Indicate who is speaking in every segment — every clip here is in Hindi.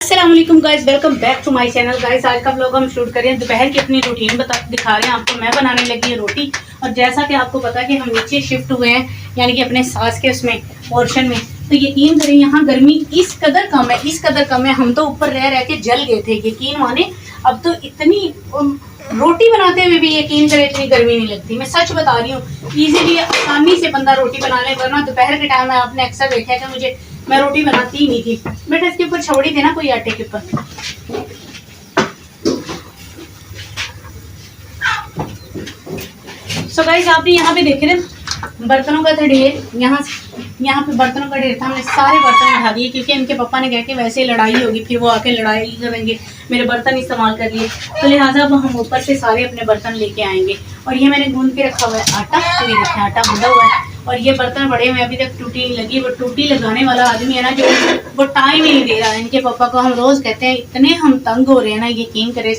Speaker 1: अस्सलाम वालेकुम guys, welcome back to my channel. Guys आज का व्लॉग हम शूट कर रहे हैं, दोपहर की अपनी रूटीन दिखा रहे हैं आपको। मैं बनाने लगी है रोटी, और जैसा कि आपको पता है कि हम नीचे शिफ्ट हुए हैं, यानी कि अपने सास के उसमें पोर्शन में। तो यकीन करें यहाँ गर्मी इस कदर कम है, हम तो ऊपर रह रह के जल गए थे, यकीन माने। अब तो इतनी रोटी बनाते हुए भी यकीन करें इतनी गर्मी नहीं लगती। मैं सच बता रही हूँ, इजीली आसानी से बंदा रोटी बना ले। वरना दोपहर के टाइम में आपने अक्सर देखा है कि मैं रोटी बनाती ही नहीं थी। बेटा इसके ऊपर छवड़ी देना कोई आटे के ऊपर। सो गाइस आपने यहाँ पे देखे ना बर्तनों का था ढेर, यहाँ पे बर्तनों का ढेर था। हमने सारे बर्तन उठा दिए क्योंकि इनके पापा ने कहा कि वैसे लड़ाई होगी, फिर वो आके लड़ाई करेंगे, मेरे बर्तन इस्तेमाल कर लिए। तो लिहाजा अब हम ऊपर से सारे अपने बर्तन लेके आएंगे। और ये मैंने गूंद के रखा हुआ है आटा, तो ये देखें आटा गूंदा हुआ है। और ये बर्तन बड़े हुए अभी तक टूटी नहीं लगी। वो टूटी लगाने वाला आदमी है ना, जो वो टाइम ही नहीं दे रहा है। इनके पापा को हम रोज कहते हैं, इतने हम तंग हो रहे हैं ना, यकीन करे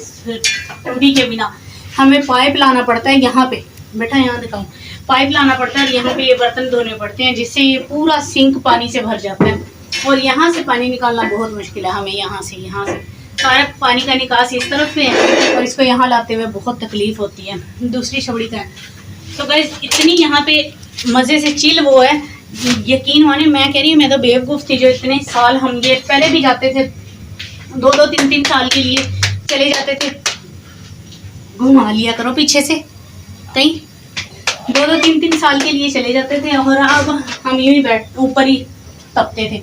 Speaker 1: टूटी के बिना। हमें पाइप लाना पड़ता है यहाँ पे, बेटा यहाँ दिखाऊं, पाइप लाना पड़ता है और यहाँ पे ये बर्तन धोने पड़ते हैं, जिससे ये पूरा सिंक पानी से भर जाता है। और यहाँ से पानी निकालना बहुत मुश्किल है हमें। यहाँ से सारा पानी का निकास इस तरफ से है, और इसको यहाँ लाते हुए बहुत तकलीफ होती है। दूसरी छबड़ी का है। तो गाइस इतनी यहाँ पे मज़े से चिल वो है, यकीन माने। मैं कह रही हूँ, मैं तो बेवकूफ़ थी जो इतने साल हम ये पहले भी जाते थे, 2-2, 3-3 साल के लिए चले जाते थे। घुमा लिया करो पीछे से, कहीं 2-2, 3-3 साल के लिए चले जाते थे, और अब हम यूँ ही ऊपर ही तपते थे।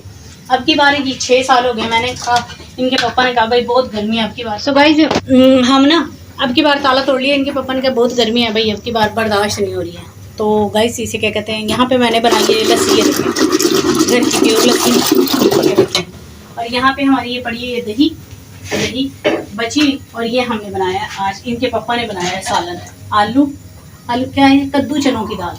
Speaker 1: अब की बार ये 6 साल हो गए। मैंने कहा, इनके पापा ने कहा भाई बहुत गर्मी है अब की बार। सो गाइस हम ना अब की बार ताला तोड़ लिया। इनके पापा ने कहा बहुत गर्मी है भाई, अब की बार बर्दाश्त नहीं हो रही है। तो गाइस इसे क्या कहते हैं, यहाँ पे मैंने बनाई है लस्सी, ये देखें घर की प्योर लस्सी। और यहाँ पे हमारी ये पड़ी है दही बची, और ये हमने बनाया आज, इनके पापा ने बनाया है सालन, आलू क्या है, कद्दू चनों की दाल,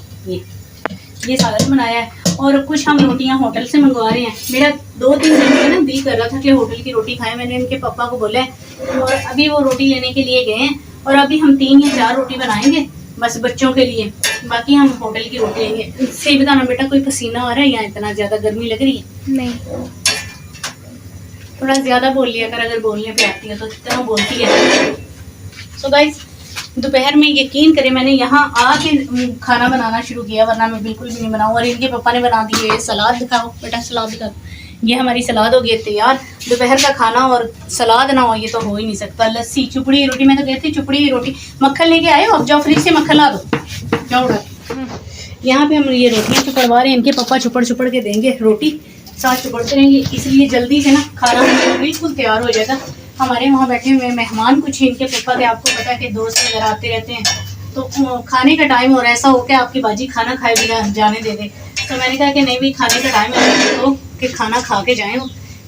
Speaker 1: ये सालन बनाया है। और कुछ हम रोटियां होटल से मंगवा रहे हैं। मेरा 2-3 दिन से ना दिल कर रहा था कि होटल की रोटी खाएं। मैंने इनके पापा को बोला है, और अभी वो रोटी लेने के लिए गए हैं। और अभी हम 3 या 4 रोटी बनाएंगे बस बच्चों के लिए, बाकी हम होटल की रोटी लेंगे। सही बताना बेटा, कोई पसीना आ रहा है या इतना ज्यादा गर्मी लग रही है? नहीं, थोड़ा ज्यादा बोल लिया कर, अगर बोलने पे आती है तो इतना बोलती है। सो गाइस दोपहर में यकीन करें मैंने यहाँ आके खाना बनाना शुरू किया, वरना मैं बिल्कुल भी नहीं बनाऊँ। और इनके पापा ने बना दिए सलाद। दिखाओ बेटा सलाद दिखाओ, ये हमारी सलाद हो गई तैयार। दोपहर का खाना और सलाद ना हो ये तो हो ही नहीं सकता। लस्सी, चुपड़ी रोटी, मैं तो कहती चुपड़ी रोटी। मक्खन लेके आए हो? अब जाओ फ्रिज से मक्खन ला दो, जाओ उड़ा। यहाँ पे हम ये रोटियाँ चुपड़वा रहे हैं। इनके पापा चुपड़ के देंगे रोटी, साथ चुपड़ते रहेंगे, इसलिए जल्दी से ना खाना बिल्कुल तैयार हो जाएगा। हमारे वहाँ बैठे हुए मेहमान कुछ इनके पापा के, आपको पता है कि दोस्त वगैरह आते रहते हैं, तो खाने का टाइम हो रहा है। ऐसा हो के आपकी बाजी खाना खाए बिना जाने दे दे। तो मैंने कहा कि नहीं भाई, खाने का टाइम है तो कि खाना खा के जाएँ।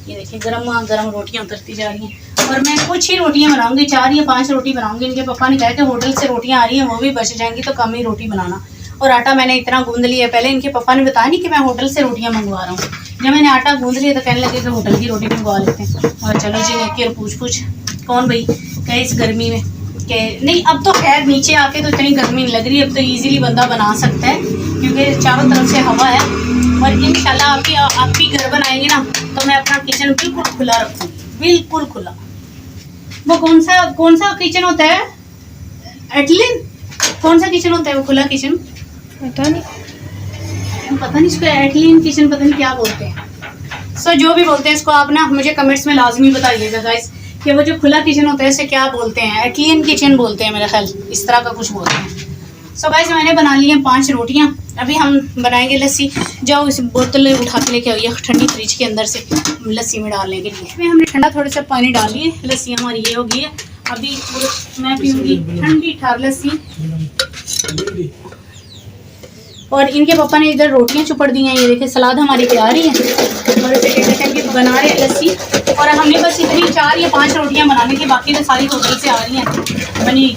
Speaker 1: ये देखिए गरम रोटियाँ उतरती जा रही हैं। और मैं कुछ ही रोटियाँ बनाऊँगी, 4 या 5 रोटी बनाऊँगी। इनके पापा ने कहा कि होटल से रोटियाँ आ रही हैं, वो भी बच जाएंगी, तो कम ही रोटी बनाना। और आटा मैंने इतना गूंद लिया पहले। इनके पापा ने बताया नहीं कि मैं होटल से रोटियाँ मंगवा रहा हूँ। जब मैंने आटा गूंद लिया तो कहने लगे कि होटल की रोटी मंगवा लेते हैं। और चलो जी लेके, और पूछ कौन भाई कहे इस गर्मी में कि नहीं। अब तो खैर नीचे आके तो इतनी गर्मी नहीं लग रही, अब तो ईजिली बंदा बना सकता है क्योंकि चारों तरफ से हवा है। और इंशाल्लाह आपकी घर बनाएंगे ना, तो मैं अपना किचन बिल्कुल खुला रखूँगी, बिल्कुल खुला। वो कौन सा किचन होता है एटलिन? कौन सा किचन होता है वो खुला किचन? पता नहीं इसको एटलिन किचन पता नहीं क्या बोलते हैं। सो जो भी बोलते हैं इसको आप ना मुझे कमेंट्स में लाजमी बताइएगा गाइस कि वो जो खुला किचन होता है इसे क्या बोलते हैं। एटलिन किचन बोलते हैं मेरा ख्याल, इस तरह का कुछ बोलते हैं। सो गाइस मैंने बना ली हैं 5 रोटियां। अभी हम बनाएंगे लस्सी। जाओ इस बोतल उठा के लेके आइए ठंडी फ्रिज के अंदर से लस्सी में डालने के लिए। इसमें हमने ठंडा थोड़ा सा पानी डाल लिए, लस्सी हमारी ये हो गई है। अभी मैं पीऊँगी ठंडी ठार लस्सी। और इनके पापा ने इधर रोटियां चुपड़ दी हैं। ये देखिए सलाद हमारी तैयार ही है, और बना रहे हैं लस्सी। और हमने बस इतनी 4 या 5 रोटियां बनाने की, बाकी तो सारी होटल से आ रही हैं बनी।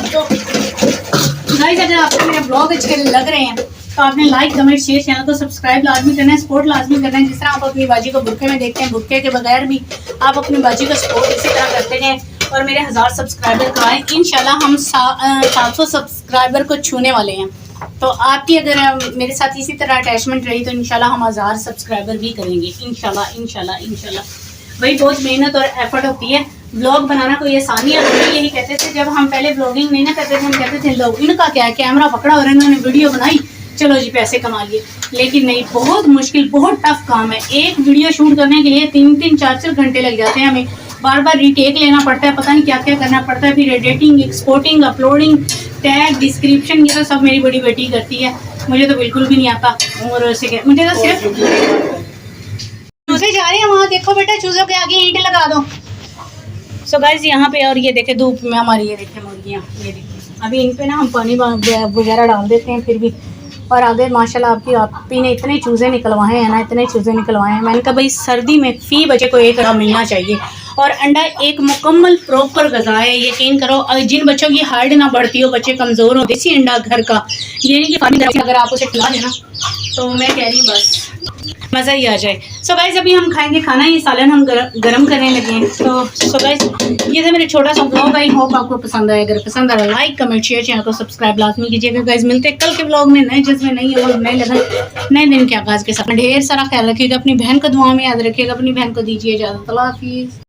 Speaker 1: तो गाइस अगर आपको मेरे ब्लॉग अच्छे लग रहे हैं तो आपने लाइक कमेंट शेयर, चैनल को सब्सक्राइब लाजमी करना है, सपोर्ट लाजमी करना है। जिस तरह आप अपनी बाजी को बुरके में देखते हैं, बुरके के बगैर भी आप अपनी बाजी को सपोर्ट इसी तरह करते हैं। और मेरे 1000 सब्सक्राइबर कराएं। इंशाल्लाह हम 700 सब्सक्राइबर को छूने वाले हैं। तो आपकी अगर मेरे साथ इसी तरह अटैचमेंट रही तो इंशाल्लाह हम 1000 सब्सक्राइबर भी करेंगे, इंशाल्लाह इंशाल्लाह इंशाल्लाह। भाई बहुत मेहनत और एफर्ट होती है। ब्लॉग बनाना कोई आसानी है। हम यही कहते थे जब हम पहले ब्लॉगिंग नहीं ना करते थे, हम कहते थे लोग इनका क्या है, कैमरा पकड़ा और इन्होंने वीडियो बनाई, चलो जी पैसे कमा लिए। लेकिन नहीं, बहुत मुश्किल, बहुत टफ काम है। एक वीडियो शूट करने के लिए 3-3, 4-4 घंटे लग जाते हैं। हमें बार बार रीटेक लेना पड़ता है, पता नहीं क्या क्या करना पड़ता है, फिर editing, exporting, uploading, tag, description, ये तो सब मेरी बड़ी बेटी करती है, मुझे तो बिल्कुल भी नहीं आता। और मुझे तो सिर्फ चूजे जा रहे हैं वहाँ, देखो बेटा चूजों के आगे ईंट लगा दो। सो गाइस यहाँ पे, और ये देखे धूप में हमारी, ये देखे मुर्गियाँ, ये देखिए अभी इन पे ना हम पानी वगैरह डाल देते हैं फिर भी। और आगे माशाल्लाह आपकी आपी ने इतने चूज़े निकलवाए हैं ना, इतने चूज़े निकलवाए हैं। मैंने कहा भाई सर्दी में फी बच्चे को एक अंडा मिलना चाहिए, और अंडा एक मुकम्मल प्रॉपर गज़ा है। यकीन करो, जिन बच्चों की हाइट ना बढ़ती हो, बच्चे कमज़ोर हो, देसी अंडा घर का, ये नहीं कि पानी अगर आप उसे खिला देना तो मैं कह रही हूँ बस मज़ा ही आ जाए। सो गाइस अभी हम खाएंगे खाना, ये सालन हम गरम करने लगे हैं। तो सो गाइस ये था मेरा छोटा सा ब्लॉग। आई होप आपको पसंद आया। अगर पसंद आया लाइक कमेंट शेयर, चैनल को सब्सक्राइब लाजमी कीजिएगा। गाइस मिलते हैं कल के ब्लॉग में, नए जिसमें नई और नए लगन नए दिन के आगाज़ के साथ। ढेर सारा ख्याल रखिएगा, अपनी बहन को दुआ में याद रखिएगा, अपनी बहन को दीजिए इजाज़त। अल्लाह हाफिज़।